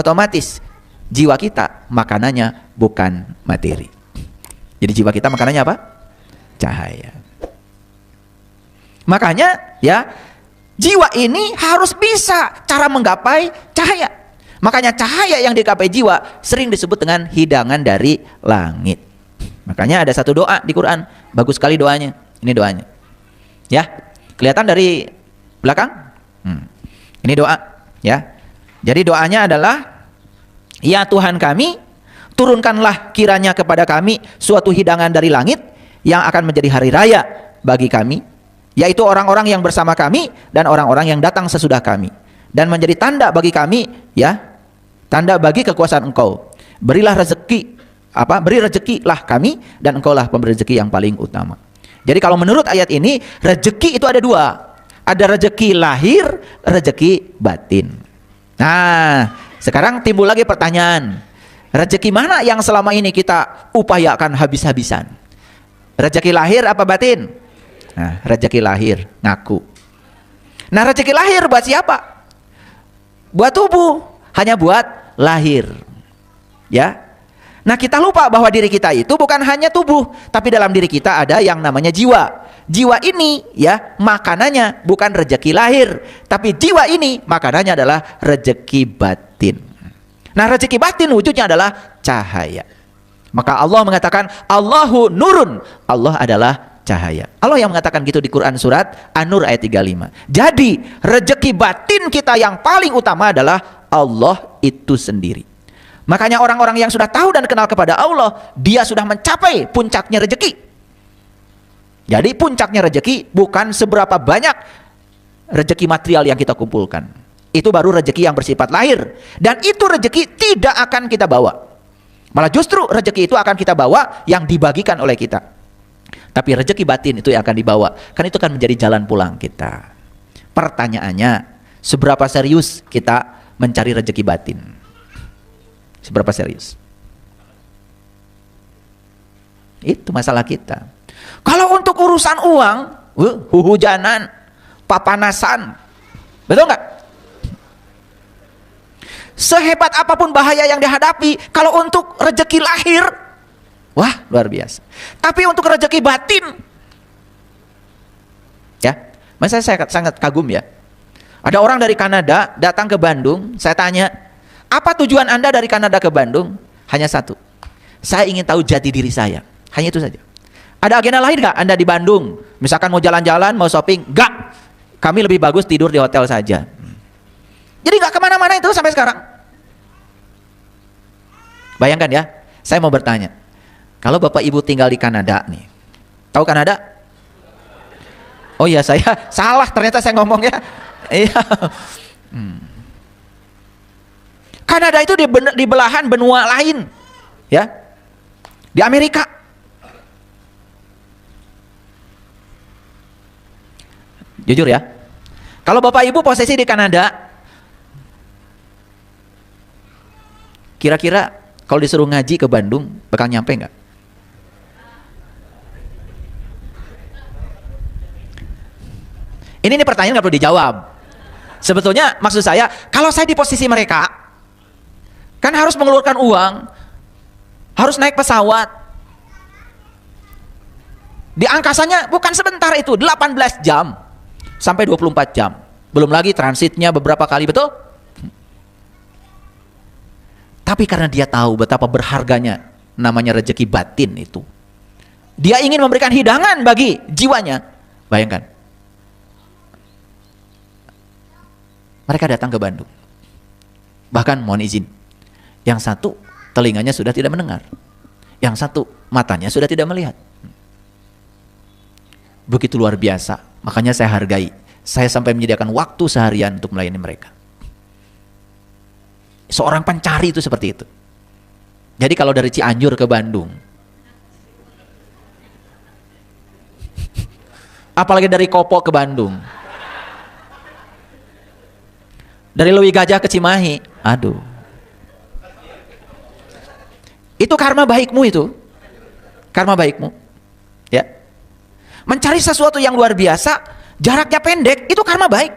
otomatis jiwa kita makanannya bukan materi. Jadi jiwa kita makanannya apa? Cahaya. Makanya ya, jiwa ini harus bisa cara menggapai cahaya. Makanya cahaya yang digapai jiwa sering disebut dengan hidangan dari langit. Makanya ada satu doa di Quran, bagus sekali doanya. Ini doanya. Ya, kelihatan dari belakang? Ini doa, ya. Jadi doanya adalah, ya Tuhan kami, turunkanlah kiranya kepada kami suatu hidangan dari langit yang akan menjadi hari raya bagi kami, yaitu orang-orang yang bersama kami dan orang-orang yang datang sesudah kami, dan menjadi tanda bagi kami, ya, tanda bagi kekuasaan Engkau. Berilah rezeki, beri rezekilah kami, dan Engkaulah pemberi rezeki yang paling utama. Jadi kalau menurut ayat ini, rezeki itu ada dua. Ada rezeki lahir, rezeki batin. Nah, sekarang timbul lagi pertanyaan, rezeki mana yang selama ini kita upayakan habis-habisan? Rezeki lahir apa batin? Nah, rezeki lahir, ngaku. Nah, rezeki lahir buat siapa? Buat tubuh, hanya buat lahir. Ya. Nah, kita lupa bahwa diri kita itu bukan hanya tubuh, tapi dalam diri kita ada yang namanya jiwa. Jiwa ini ya makanannya bukan rezeki lahir, tapi jiwa ini makanannya adalah rezeki batin. Nah, rezeki batin wujudnya adalah cahaya. Maka Allah mengatakan Allahu nurun, Allah adalah cahaya. Allah yang mengatakan gitu di Quran surat An-Nur ayat 35. Jadi rezeki batin kita yang paling utama adalah Allah itu sendiri. Makanya orang-orang yang sudah tahu dan kenal kepada Allah, dia sudah mencapai puncaknya rezeki. Jadi puncaknya rezeki bukan seberapa banyak rezeki material yang kita kumpulkan. Itu baru rezeki yang bersifat lahir. Dan itu rezeki tidak akan kita bawa. Malah justru rezeki itu akan kita bawa yang dibagikan oleh kita. Tapi rezeki batin itu yang akan dibawa. Kan itu akan menjadi jalan pulang kita. Pertanyaannya, seberapa serius kita mencari rezeki batin? Seberapa serius? Itu masalah kita. Kalau untuk urusan uang, hujanan, papanasan, betul nggak? Sehebat apapun bahaya yang dihadapi, kalau untuk rezeki lahir, wah luar biasa. Tapi untuk rezeki batin, ya, masa saya sangat kagum ya. Ada orang dari Kanada datang ke Bandung, saya tanya, apa tujuan Anda dari Kanada ke Bandung? Hanya satu, saya ingin tahu jati diri saya, hanya itu saja. Ada agenda lain nggak Anda di Bandung? Misalkan mau jalan-jalan, mau shopping? Nggak. Kami lebih bagus tidur di hotel saja. Jadi nggak kemana-mana itu sampai sekarang. Bayangkan ya, saya mau bertanya. Kalau Bapak Ibu tinggal di Kanada nih, tahu Kanada? Oh iya, saya salah ternyata saya ngomong ya. Iya. Kanada itu di belahan benua lain, ya, di Amerika. Jujur ya, kalau Bapak Ibu posisi di Kanada, kira-kira kalau disuruh ngaji ke Bandung, bakal nyampe nggak? Ini pertanyaan nggak perlu dijawab. Sebetulnya maksud saya, kalau saya di posisi mereka, kan harus mengeluarkan uang, harus naik pesawat. Di angkasanya bukan sebentar itu, 18 jam. Sampai 24 jam. Belum lagi transitnya beberapa kali, betul? Tapi karena dia tahu betapa berharganya namanya rezeki batin itu, dia ingin memberikan hidangan bagi jiwanya. Bayangkan, mereka datang ke Bandung. Bahkan mohon izin, yang satu telinganya sudah tidak mendengar, yang satu matanya sudah tidak melihat. Begitu luar biasa. Makanya saya hargai. Saya sampai menyediakan waktu seharian untuk melayani mereka. Seorang pencari itu seperti itu. Jadi kalau dari Cianjur ke Bandung, apalagi dari Kopo ke Bandung, dari Lewi Gajah ke Cimahi, aduh, itu karma baikmu itu, karma baikmu, ya. Mencari sesuatu yang luar biasa, jaraknya pendek, itu karma baik.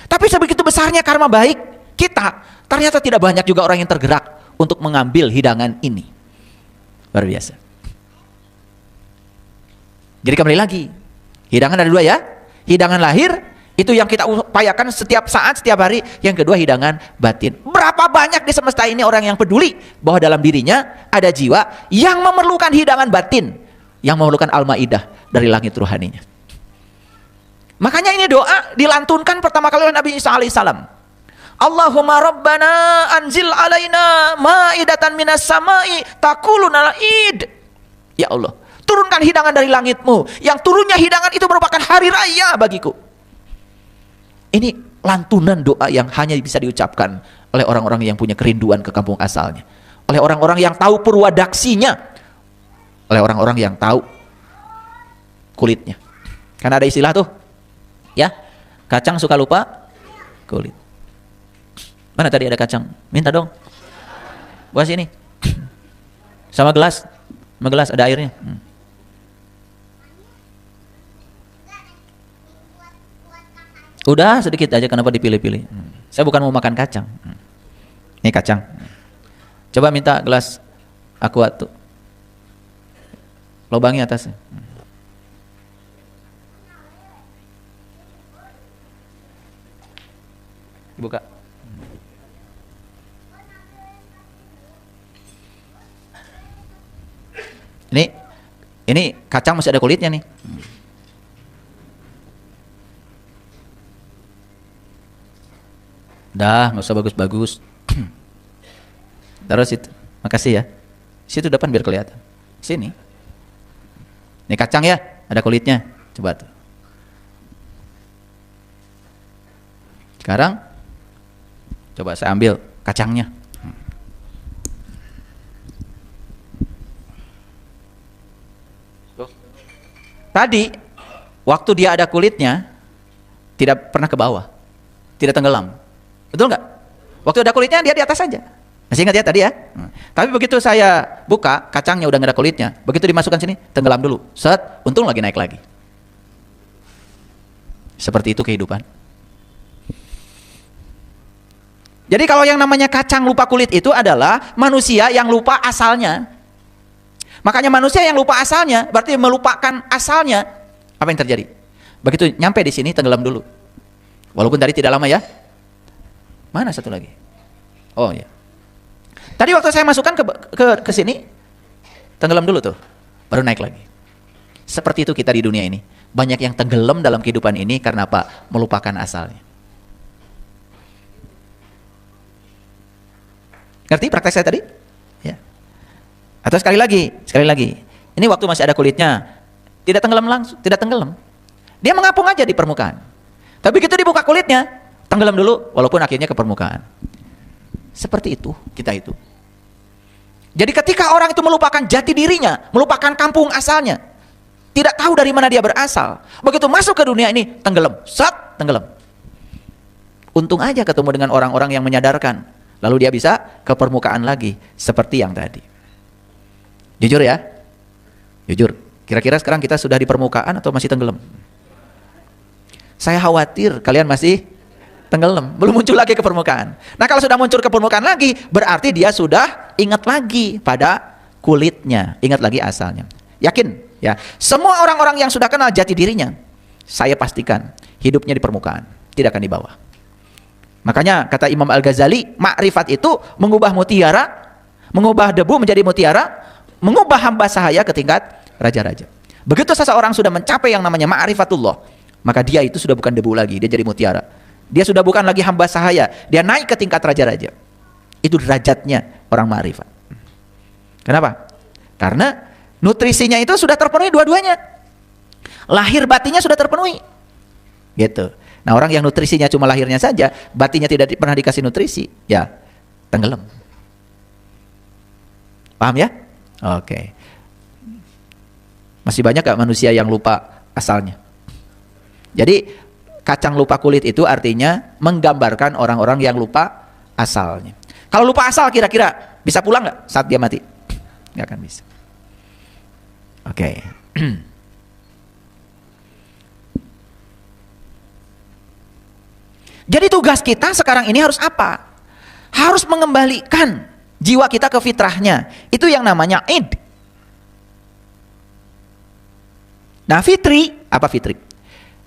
Tapi sebegitu besarnya karma baik, kita, ternyata tidak banyak juga orang yang tergerak untuk mengambil hidangan ini. Luar biasa. Jadi kembali lagi, hidangan ada dua ya. Hidangan lahir, itu yang kita upayakan setiap saat, setiap hari. Yang kedua hidangan batin. Berapa banyak di semesta ini orang yang peduli bahwa dalam dirinya ada jiwa yang memerlukan hidangan batin, yang memerlukan Al-Maidah dari langit ruhaninya. Makanya ini doa dilantunkan pertama kali oleh Nabi Isa alaihissalam. Allahumma rabbana anzil alaina ma'idatan minas samai takuluna id. Ya Allah, turunkan hidangan dari langitmu, yang turunnya hidangan itu merupakan hari raya bagiku. Ini lantunan doa yang hanya bisa diucapkan oleh orang-orang yang punya kerinduan ke kampung asalnya, oleh orang-orang yang tahu purwadaksinya, oleh orang-orang yang tahu kulitnya. Karena ada istilah tuh, ya, kacang suka lupa kulit. Mana tadi ada kacang? Minta dong. Buah sini. Sama gelas. Sama gelas ada airnya. Udah sedikit aja, kenapa dipilih-pilih? Saya bukan mau makan kacang. Ini kacang. Coba minta gelas aqua tuh. Lobangi atasnya. Dibuka. Ini kacang masih ada kulitnya nih. Dah, nggak usah bagus-bagus. Taruh situ. Makasih ya. Situ depan biar kelihatan. Sini. Ini kacang ya, ada kulitnya. Coba tuh. Sekarang coba saya ambil kacangnya. Tadi waktu dia ada kulitnya tidak pernah ke bawah, tidak tenggelam, betul nggak? Waktu ada kulitnya dia di atas saja. Masih ingat ya tadi ya? Tapi begitu saya buka, kacangnya udah nggak ada kulitnya. Begitu dimasukkan sini, tenggelam dulu. Set, untung lagi naik lagi. Seperti itu kehidupan. Jadi kalau yang namanya kacang lupa kulit itu adalah manusia yang lupa asalnya. Makanya manusia yang lupa asalnya berarti melupakan asalnya. Apa yang terjadi? Begitu nyampe di sini tenggelam dulu. Walaupun tadi tidak lama ya. Mana satu lagi? Oh ya. Tadi waktu saya masukkan ke sini tenggelam dulu tuh. Baru naik lagi. Seperti itu kita di dunia ini. Banyak yang tenggelam dalam kehidupan ini karena apa? Melupakan asalnya. Ngerti praktek saya tadi? Ya. Atau sekali lagi. Ini waktu masih ada kulitnya, tidak tenggelam langsung, tidak tenggelam. Dia mengapung aja di permukaan. Tapi begitu dibuka kulitnya, tenggelam dulu, walaupun akhirnya ke permukaan. Seperti itu kita itu. Jadi ketika orang itu melupakan jati dirinya, melupakan kampung asalnya, tidak tahu dari mana dia berasal, begitu masuk ke dunia ini, tenggelam, tenggelam. Untung aja ketemu dengan orang-orang yang menyadarkan, lalu dia bisa ke permukaan lagi, seperti yang tadi. Jujur ya, jujur. Kira-kira sekarang kita sudah di permukaan atau masih tenggelam? Saya khawatir kalian masih tenggelam, belum muncul lagi ke permukaan. Nah kalau sudah muncul ke permukaan lagi, berarti dia sudah ingat lagi pada kulitnya, ingat lagi asalnya. Yakin ya, semua orang-orang yang sudah kenal jati dirinya, saya pastikan hidupnya di permukaan, tidak akan di bawah. Makanya kata Imam Al-Ghazali, makrifat itu mengubah mutiara, mengubah debu menjadi mutiara, mengubah hamba sahaya ke tingkat raja-raja. Begitu seseorang sudah mencapai yang namanya ma'rifatullah, maka dia itu sudah bukan debu lagi, dia jadi mutiara. Dia sudah bukan lagi hamba sahaya, dia naik ke tingkat raja-raja. Itu derajatnya orang ma'rifat. Kenapa? Karena nutrisinya itu sudah terpenuhi dua-duanya. Lahir batinnya sudah terpenuhi. Gitu. Nah, orang yang nutrisinya cuma lahirnya saja, batinnya tidak pernah dikasih nutrisi, ya tenggelam. Paham ya? Oke. Masih banyak gak manusia yang lupa asalnya? Jadi kacang lupa kulit itu artinya menggambarkan orang-orang yang lupa asalnya. Kalau lupa asal kira-kira bisa pulang gak saat dia mati? Gak akan bisa. Oke. Jadi tugas kita sekarang ini harus apa? harus mengembalikan jiwa kita ke fitrahnya. Itu yang namanya id. Nah, fitri, apa fitri?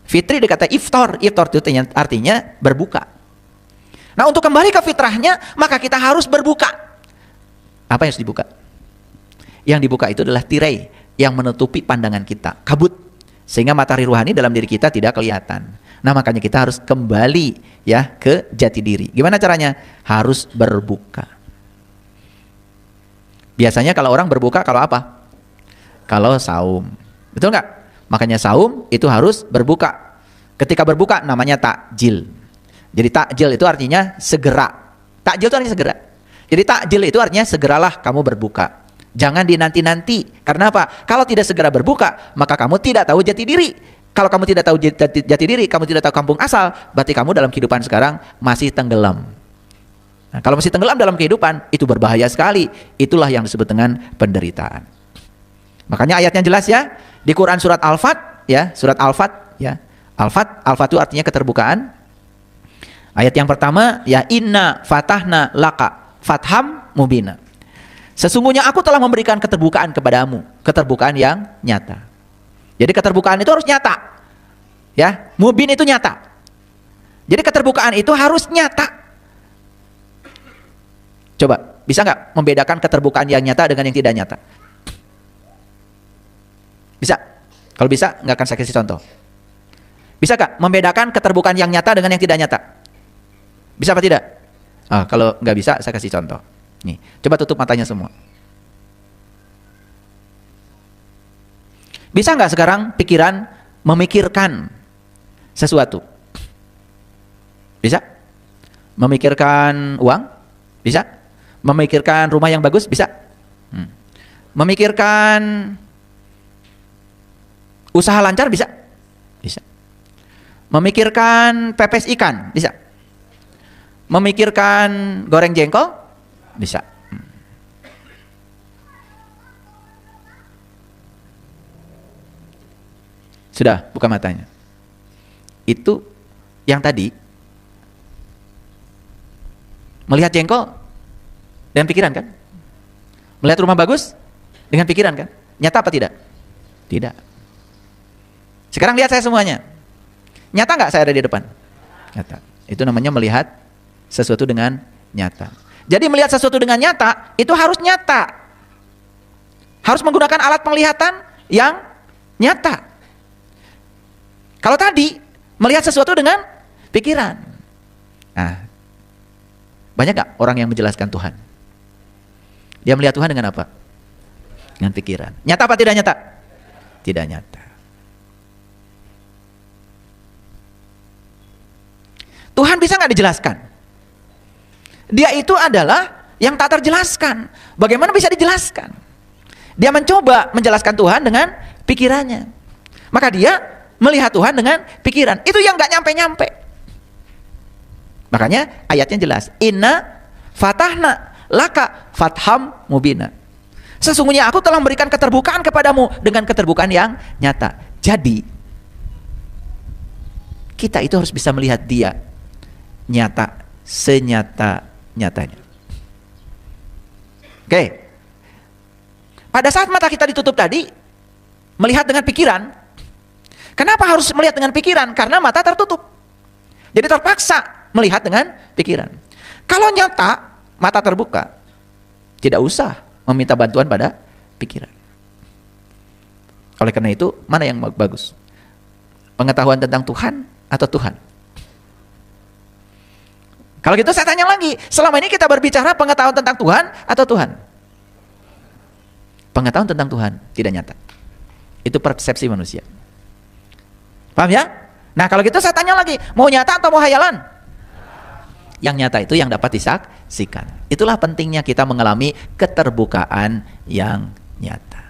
Fitri dikata iftar. Iftar itu artinya berbuka. Nah, untuk kembali ke fitrahnya, maka kita harus berbuka. Apa yang harus dibuka? Yang dibuka itu adalah tirai yang menutupi pandangan kita, kabut, sehingga matahari ruhani dalam diri kita tidak kelihatan. Nah, makanya kita harus kembali ya ke jati diri. Gimana caranya? Harus berbuka. Biasanya kalau orang berbuka kalau apa? Kalau saum. Betul nggak? Makanya saum itu harus berbuka. Ketika berbuka namanya takjil. Jadi takjil itu artinya segera. Takjil itu artinya segera. Jadi takjil itu artinya segeralah kamu berbuka. Jangan dinanti-nanti. Karena apa? Kalau tidak segera berbuka, maka kamu tidak tahu jati diri. Kalau kamu tidak tahu jati diri, kamu tidak tahu kampung asal, berarti kamu dalam kehidupan sekarang masih tenggelam. Nah, kalau masih tenggelam dalam kehidupan, itu berbahaya sekali. Itulah yang disebut dengan penderitaan. Makanya ayatnya jelas ya, di Quran surat Al-Fat ya, surat Al-Fat ya. Al-Fat itu artinya keterbukaan. Ayat yang pertama ya, inna fatahna laka fatham mubina. Sesungguhnya aku telah memberikan keterbukaan kepadamu, keterbukaan yang nyata. Jadi keterbukaan itu harus nyata. Ya, mubin itu nyata. Jadi keterbukaan itu harus nyata. Coba, bisa nggak membedakan keterbukaan yang nyata dengan yang tidak nyata? Bisa? Kalau bisa, nggak akan saya kasih contoh. Bisa nggak membedakan keterbukaan yang nyata dengan yang tidak nyata? Bisa apa tidak? Kalau nggak bisa, saya kasih contoh. Nih, coba tutup matanya semua. Bisa nggak sekarang pikiran memikirkan sesuatu? Bisa? Memikirkan uang? Bisa? Memikirkan rumah yang bagus? Bisa? Memikirkan usaha lancar? Bisa? Bisa. Memikirkan pepes ikan? Bisa. Memikirkan goreng jengkol? Bisa. Sudah, buka matanya. Itu yang tadi melihat jengkol dengan pikiran kan? Melihat rumah bagus dengan pikiran kan? Nyata apa tidak? Tidak. Sekarang lihat saya semuanya. Nyata nggak saya ada di depan? Nyata. Itu namanya melihat sesuatu dengan nyata. Jadi melihat sesuatu dengan nyata itu harus nyata. Harus menggunakan alat penglihatan yang nyata. Kalau tadi melihat sesuatu dengan pikiran. Nah, banyak gak orang yang menjelaskan Tuhan? Dia melihat Tuhan dengan apa? Dengan pikiran. Nyata apa tidak nyata? Tidak nyata. Tuhan bisa gak dijelaskan? Dia itu adalah yang tak terjelaskan. Bagaimana bisa dijelaskan? Dia mencoba menjelaskan Tuhan dengan pikirannya. Maka dia melihat Tuhan dengan pikiran. Itu yang gak nyampe-nyampe. Makanya ayatnya jelas. Inna fatahna laka fatham mubina. Sesungguhnya aku telah memberikan keterbukaan kepadamu dengan keterbukaan yang nyata. Jadi kita itu harus bisa melihat dia nyata, senyata-nyatanya. Oke. Pada saat mata kita ditutup tadi, melihat dengan pikiran. Kenapa harus melihat dengan pikiran? Karena mata tertutup. Jadi terpaksa melihat dengan pikiran. Kalau nyata, mata terbuka, tidak usah meminta bantuan pada pikiran. Oleh karena itu, mana yang bagus? Pengetahuan tentang Tuhan atau Tuhan? Kalau gitu saya tanya lagi, selama ini kita berbicara pengetahuan tentang Tuhan atau Tuhan? Pengetahuan tentang Tuhan tidak nyata. Itu persepsi manusia. Paham ya? Nah kalau gitu saya tanya lagi, mau nyata atau mau hayalan? Yang nyata itu yang dapat disaksikan. Itulah pentingnya kita mengalami keterbukaan yang nyata.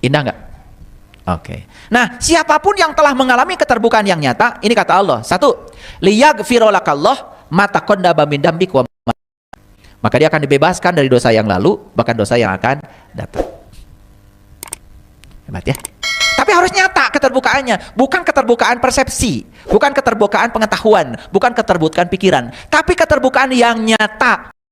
Indah nggak? Oke. Nah siapapun yang telah mengalami keterbukaan yang nyata, ini kata Allah. Satu, liyaghfira lakallah ma taqaddama min dzambik wa maka dia akan dibebaskan dari dosa yang lalu, bahkan dosa yang akan datang. Hebat ya? Tapi harus nyata keterbukaannya? Bukan keterbukaan persepsi, bukan keterbukaan pengetahuan, bukan keterbukaan pikiran, tapi keterbukaan yang nyata.